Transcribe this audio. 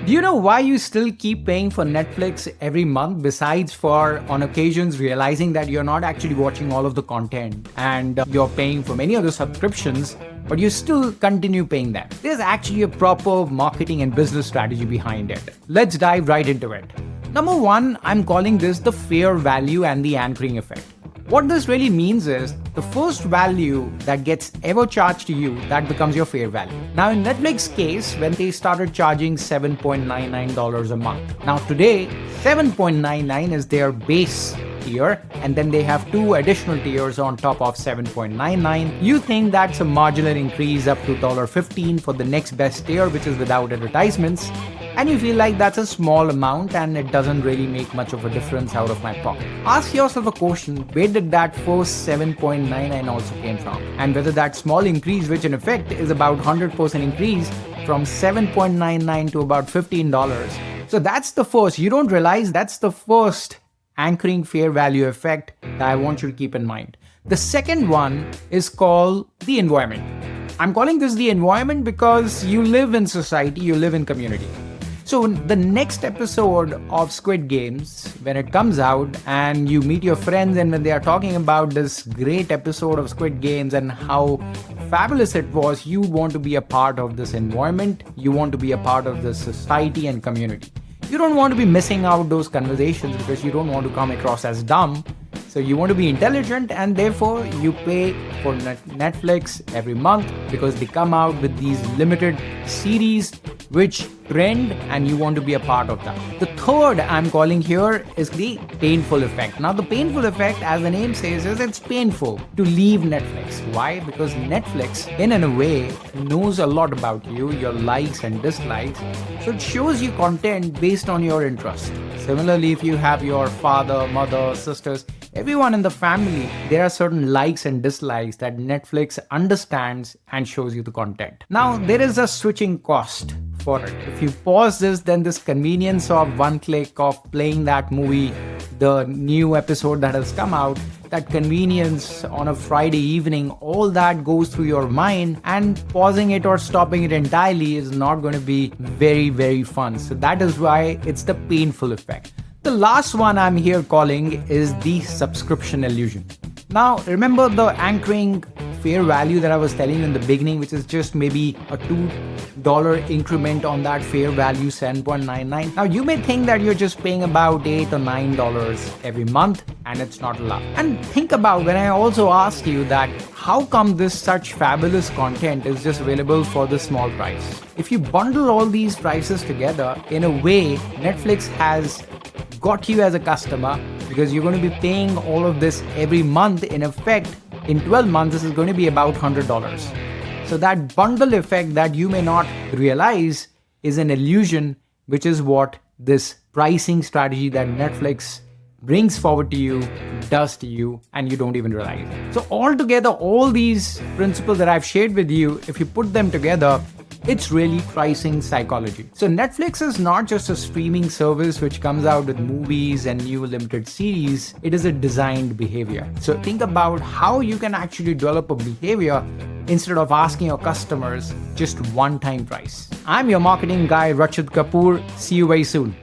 Do you know why you still keep paying for Netflix every month besides for on occasions realizing that you're not actually watching all of the content and you're paying for many other subscriptions, but you still continue paying them? There's actually a proper marketing and business strategy behind it. Let's dive right into it. Number one, I'm calling this the fair value and the anchoring effect. What this really means is the first value that gets ever charged to you, that becomes your fair value. Now in Netflix case, when they started charging $7.99 a month. Now today, $7.99 is their base tier, and then they have two additional tiers on top of $7.99. You think that's a marginal increase up to $15 for the next best tier, which is without advertisements. And you feel like that's a small amount and it doesn't really make much of a difference out of my pocket. Ask yourself a question, where did that first $7.99 also came from? And whether that small increase, which in effect is about 100% increase from $7.99 to about $15. So that's the first, you don't realize that's the first anchoring fair value effect that I want you to keep in mind. The second one is called the environment. I'm calling this the environment because you live in society, you live in community. So the next episode of Squid Games, when it comes out and you meet your friends and when they are talking about this great episode of Squid Games and how fabulous it was, you want to be a part of this environment, you want to be a part of this society and community. You don't want to be missing out those conversations because you don't want to come across as dumb. So you want to be intelligent, and therefore you pay for Netflix every month because they come out with these limited series which trend and you want to be a part of that. The third I'm calling here is the painful effect. Now the painful effect, as the name says, is it's painful to leave Netflix. Why? Because Netflix in a way knows a lot about you, your likes and dislikes. So it shows you content based on your interest. Similarly, if you have your father, mother, sisters, everyone in the family, there are certain likes and dislikes that Netflix understands and shows you the content. Now, there is a switching cost for it. If you pause this, then this convenience of one click of playing that movie, the new episode that has come out, that convenience on a Friday evening, all that goes through your mind, and pausing it or stopping it entirely is not going to be very, very fun. So that is why it's the painful effect. The last one I'm here calling is the subscription illusion. Now, remember the anchoring fair value that I was telling you in the beginning, which is just maybe a $2 increment on that fair value, $7.99. Now, you may think that you're just paying about $8 or $9 every month, and it's not a lot. And think about when I also asked you that how come this such fabulous content is just available for the small price? If you bundle all these prices together, in a way, Netflix has got you as a customer because you're going to be paying all of this every month. In effect, in 12 months, this is going to be about $100. So that bundle effect that you may not realize is an illusion, which is what this pricing strategy that Netflix brings forward to you does to you, and you don't even realize it. So altogether, all these principles that I've shared with you, if you put them together, it's really pricing psychology. So Netflix is not just a streaming service which comes out with movies and new limited series. It is a designed behavior. So think about how you can actually develop a behavior instead of asking your customers just one-time price. I'm your marketing guy, Rachit Kapoor. See you very soon.